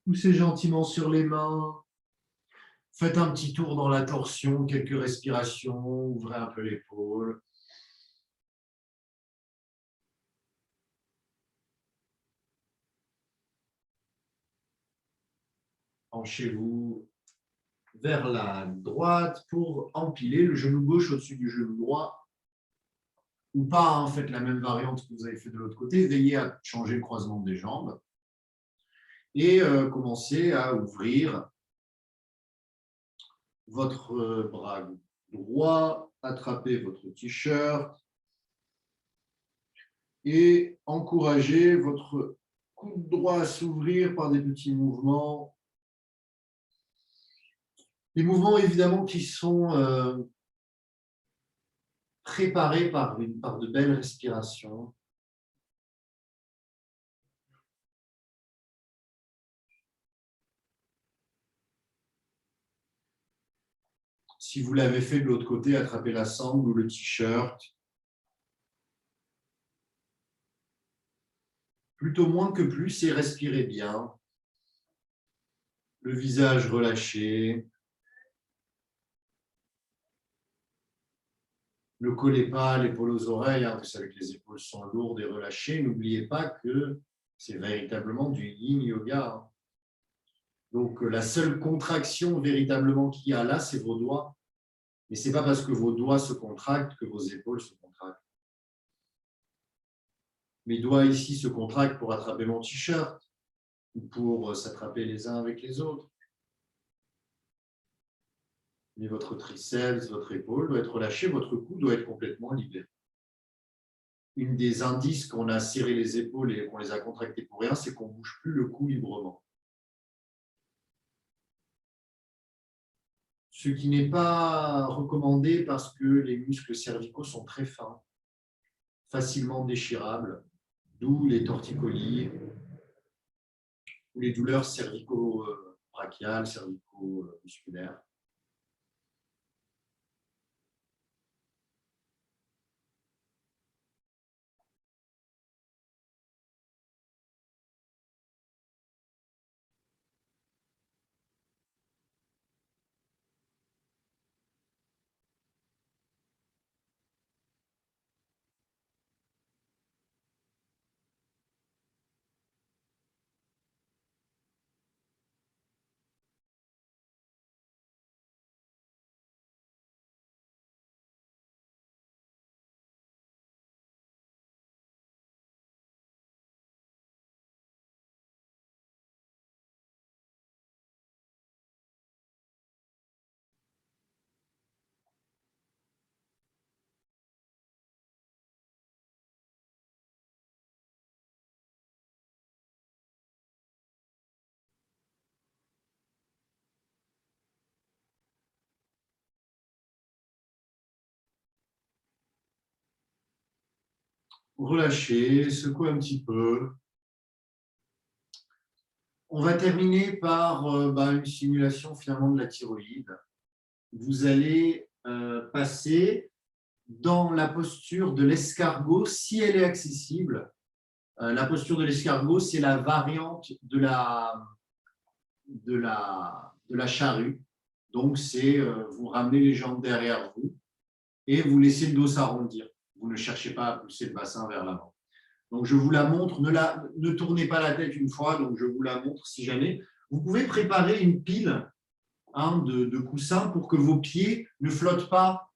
Poussez gentiment sur les mains. Faites un petit tour dans la torsion, quelques respirations, ouvrez un peu l'épaule. Penchez-vous vers la droite pour empiler le genou gauche au-dessus du genou droit. Ou pas, hein, faites la même variante que vous avez fait de l'autre côté. Veillez à changer le croisement des jambes. Et commencez à ouvrir votre bras droit, attrapez votre t-shirt et encouragez votre coude droit à s'ouvrir par des petits mouvements. Des mouvements évidemment qui sont préparés par de belles respirations. Si vous l'avez fait de l'autre côté, attrapez la sangle ou le t-shirt. Plutôt moins que plus et respirez bien. Le visage relâché. Ne collez pas l'épaule aux oreilles, hein, vous savez que les épaules sont lourdes et relâchées. N'oubliez pas que c'est véritablement du yin yoga, hein. Donc, la seule contraction véritablement qu'il y a là, c'est vos doigts. Mais ce n'est pas parce que vos doigts se contractent que vos épaules se contractent. Mes doigts ici se contractent pour attraper mon t-shirt ou pour s'attraper les uns avec les autres. Mais votre triceps, votre épaule doit être relâché, votre cou doit être complètement libéré. Une des indices qu'on a serré les épaules et qu'on les a contractées pour rien, c'est qu'on ne bouge plus le cou librement. Ce qui n'est pas recommandé parce que les muscles cervicaux sont très fins, facilement déchirables, d'où les torticolis ou les douleurs cervico-brachiales, cervico-musculaires. relâchez, secouez un petit peu. On va terminer par une simulation finalement de la thyroïde. Vous allez passer dans la posture de l'escargot si elle est accessible. La posture de l'escargot, c'est la variante de la charrue. Donc, c'est vous ramenez les jambes derrière vous et vous laissez le dos s'arrondir. Vous ne cherchez pas à pousser le bassin vers l'avant. Donc, je vous la montre. Ne tournez pas la tête une fois. Donc, je vous la montre si jamais. Vous pouvez préparer une pile de coussins pour que vos pieds ne flottent pas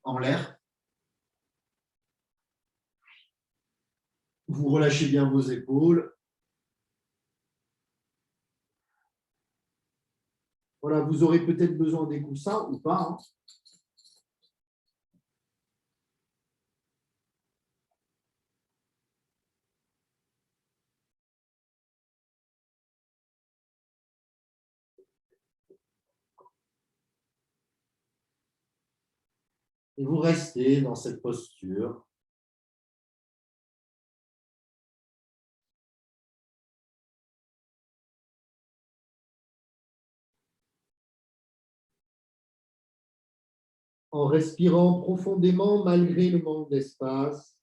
en l'air. Vous relâchez bien vos épaules. Voilà, vous aurez peut-être besoin des coussins ou pas. Hein. Et vous restez dans cette posture. En respirant profondément malgré le manque d'espace.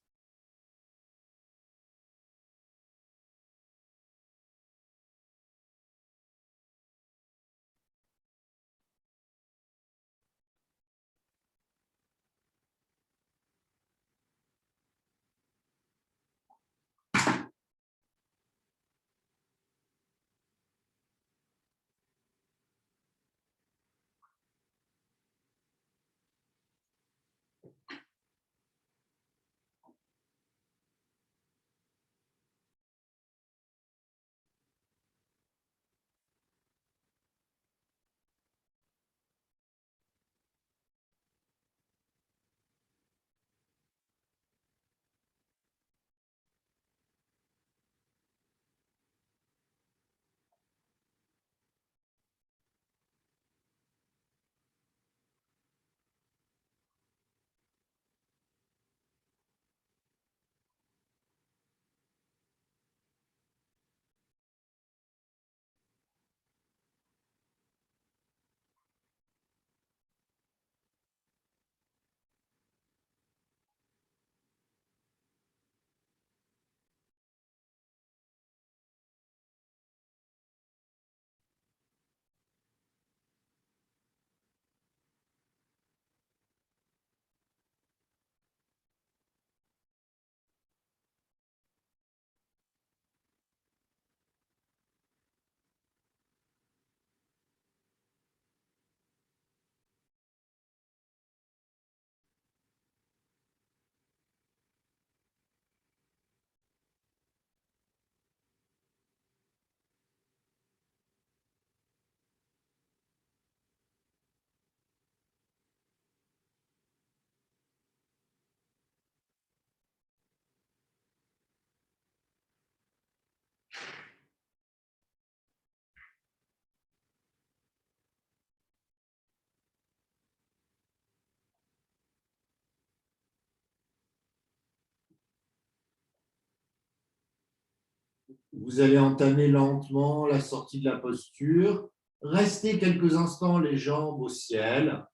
Vous allez entamer lentement la sortie de la posture. Restez quelques instants les jambes au ciel.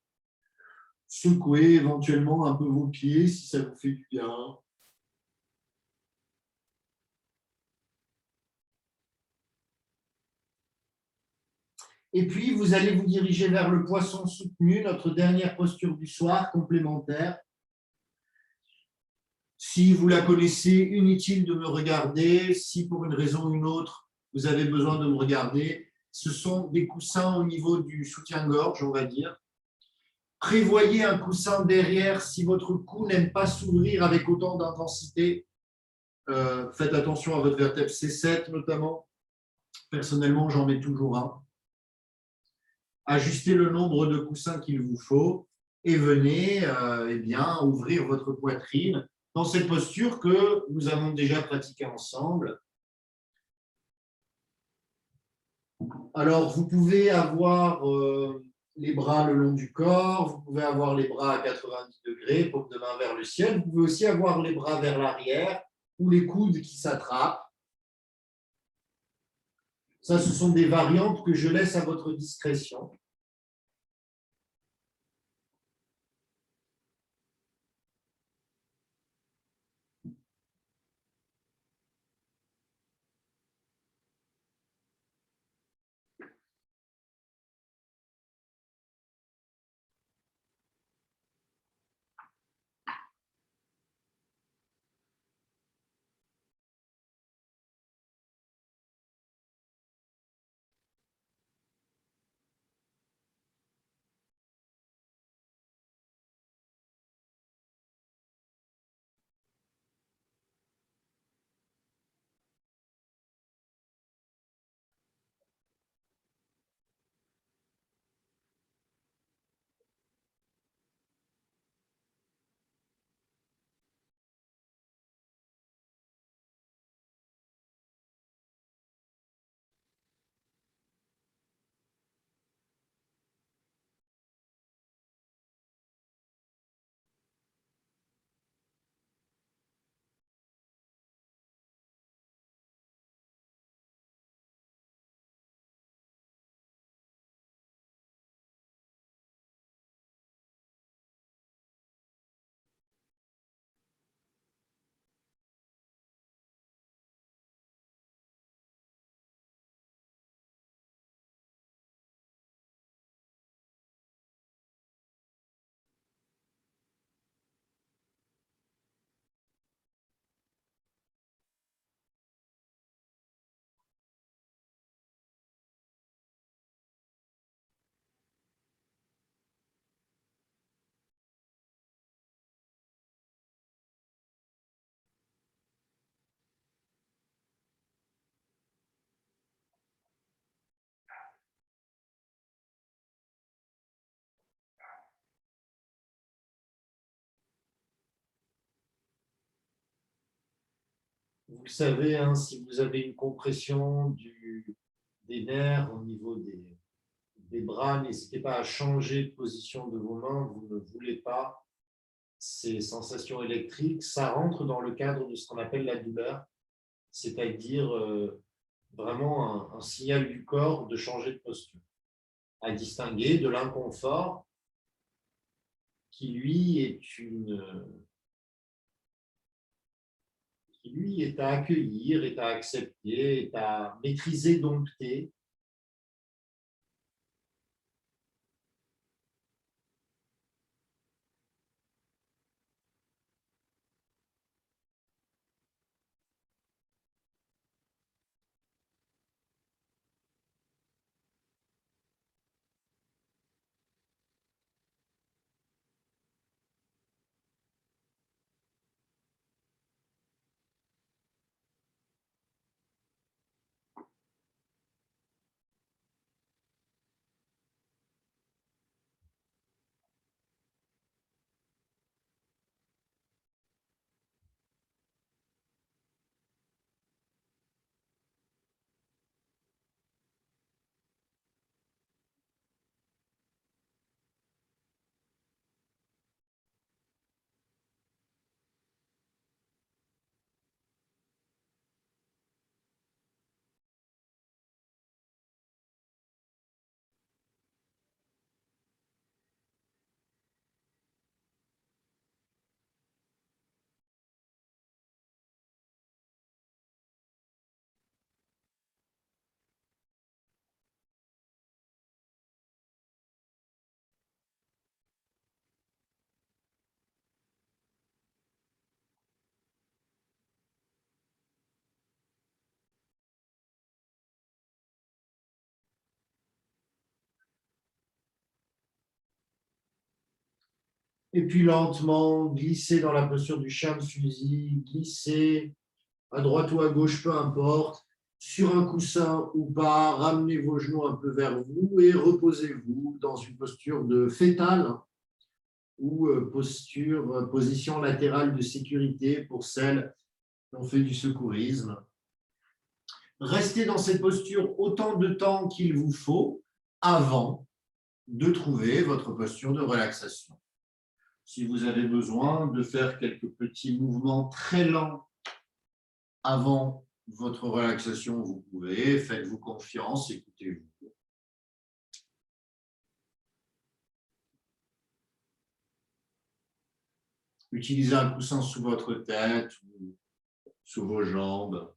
Secouez éventuellement un peu vos pieds si ça vous fait du bien. Et puis, vous allez vous diriger vers le poisson soutenu, notre dernière posture du soir, complémentaire. Si vous la connaissez, inutile de me regarder. Si pour une raison ou une autre, vous avez besoin de me regarder, ce sont des coussins au niveau du soutien-gorge, on va dire. Prévoyez un coussin derrière si votre cou n'aime pas s'ouvrir avec autant d'intensité. Faites attention à votre vertèbre C7 notamment. Personnellement, j'en mets toujours un. Ajustez le nombre de coussins qu'il vous faut et venez ouvrir votre poitrine dans cette posture que nous avons déjà pratiquée ensemble. Alors, vous pouvez avoir les bras le long du corps, vous pouvez avoir les bras à 90 degrés, paume de main vers le ciel. Vous pouvez aussi avoir les bras vers l'arrière ou les coudes qui s'attrapent. Ça, ce sont des variantes que je laisse à votre discrétion. Vous le savez, hein, si vous avez une compression des nerfs au niveau des bras, n'hésitez pas à changer de position de vos mains. Vous ne voulez pas ces sensations électriques. Ça rentre dans le cadre de ce qu'on appelle la douleur, c'est-à-dire vraiment un signal du corps de changer de posture, à distinguer de l'inconfort qui, lui, est à accueillir, est à accepter, est à maîtriser, dompter. Et puis lentement, glisser dans la posture du chien de fusil, glisser à droite ou à gauche, peu importe, sur un coussin ou pas, ramenez vos genoux un peu vers vous et reposez-vous dans une posture de fétale ou position latérale de sécurité pour celles qui ont fait du secourisme. Restez dans cette posture autant de temps qu'il vous faut avant de trouver votre posture de relaxation. Si vous avez besoin de faire quelques petits mouvements très lents avant votre relaxation, vous pouvez. Faites-vous confiance, écoutez-vous. Utilisez un coussin sous votre tête ou sous vos jambes.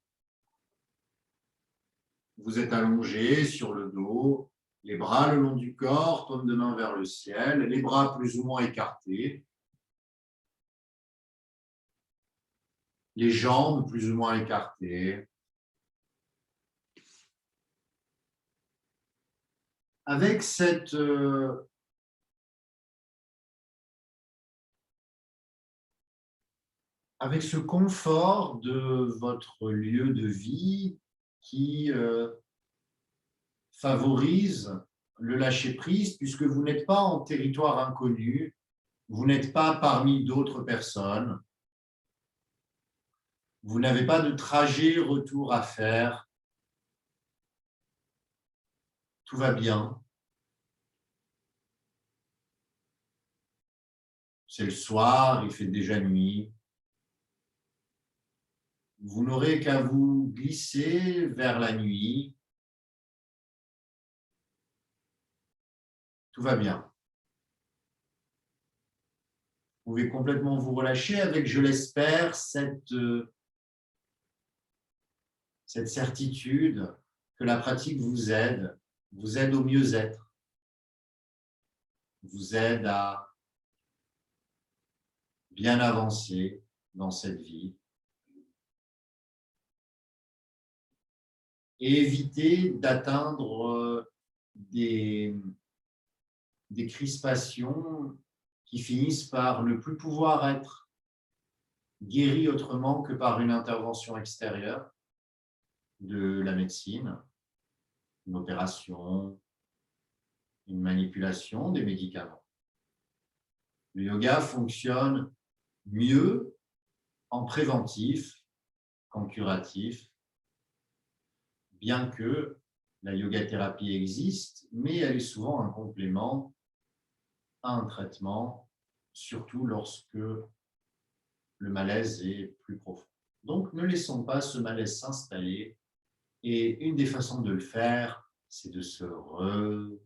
Vous êtes allongé sur le dos, les bras le long du corps, paume de main vers le ciel, les bras plus ou moins écartés, les jambes plus ou moins écartées. Avec avec ce confort de votre lieu de vie qui favorise le lâcher-prise, puisque vous n'êtes pas en territoire inconnu, vous n'êtes pas parmi d'autres personnes, vous n'avez pas de trajet retour à faire, tout va bien. C'est le soir, il fait déjà nuit. Vous n'aurez qu'à vous glisser vers la nuit. Tout va bien. Vous pouvez complètement vous relâcher avec, je l'espère, cette certitude que la pratique vous aide au mieux-être, vous aide à bien avancer dans cette vie et éviter d'atteindre des crispations qui finissent par ne plus pouvoir être guéries autrement que par une intervention extérieure de la médecine, une opération, une manipulation, des médicaments. Le yoga fonctionne mieux en préventif qu'en curatif, bien que la yoga thérapie existe, mais elle est souvent un complément à un traitement, surtout lorsque le malaise est plus profond. Donc, ne laissons pas ce malaise s'installer. Et une des façons de le faire, c'est de se relâcher.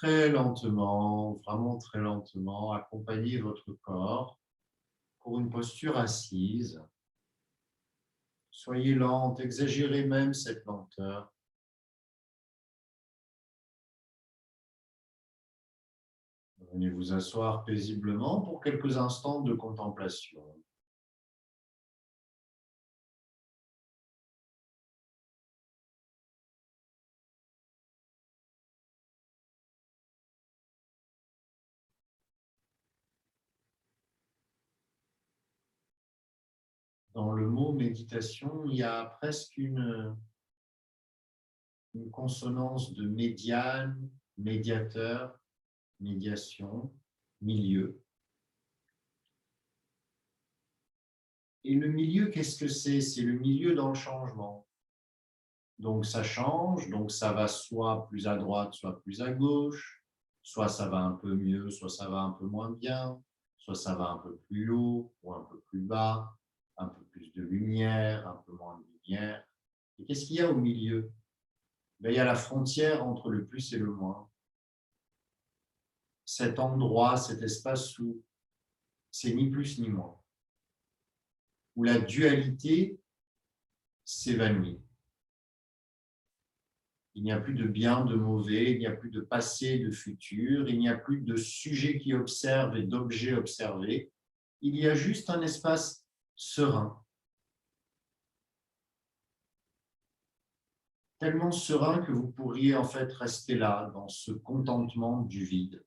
très lentement, vraiment très lentement, accompagnez votre corps pour une posture assise. Soyez lente, exagérez même cette lenteur. Venez vous asseoir paisiblement pour quelques instants de contemplation. Dans le mot méditation, il y a presque une consonance de médiane, médiateur, médiation, milieu. Et le milieu, qu'est-ce que c'est? C'est le milieu dans le changement. Donc ça change, donc ça va soit plus à droite, soit plus à gauche, soit ça va un peu mieux, soit ça va un peu moins bien, soit ça va un peu plus haut ou un peu plus bas, un peu plus de lumière, un peu moins de lumière. Et qu'est-ce qu'il y a au milieu? Ben, il y a la frontière entre le plus et le moins. Cet endroit, cet espace où c'est ni plus ni moins, où la dualité s'évanouit. Il n'y a plus de bien, de mauvais, il n'y a plus de passé, de futur, il n'y a plus de sujet qui observe et d'objet observé. Il y a juste un espace serein. Tellement serein que vous pourriez en fait rester là, dans ce contentement du vide.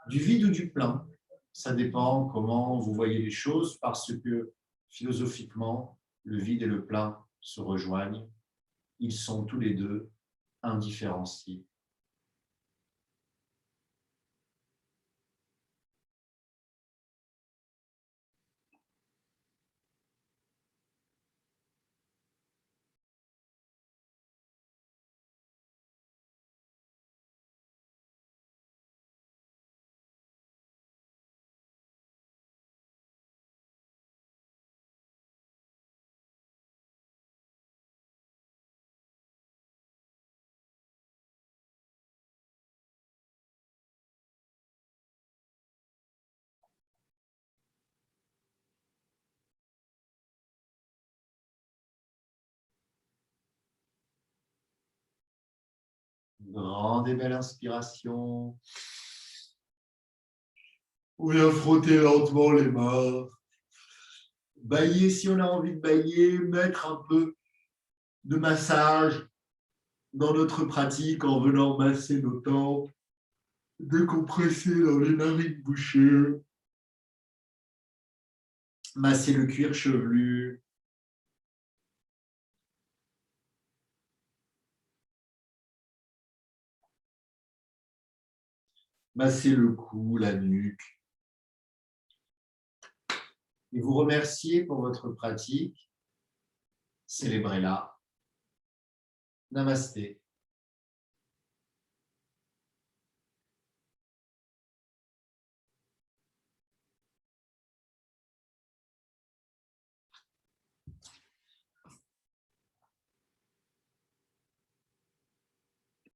Du vide ou du plein, ça dépend comment vous voyez les choses, parce que philosophiquement, le vide et le plein se rejoignent. Ils sont tous les deux indifférenciés. Grande et belle inspiration. On vient frotter lentement les mains. Bailler si on a envie de bailler, mettre un peu de massage dans notre pratique en venant masser nos tempes, décompresser dans les narines bouchées, masser le cuir chevelu, masser le cou, la nuque, et vous remercier pour votre pratique. Célébrez-la. Namasté.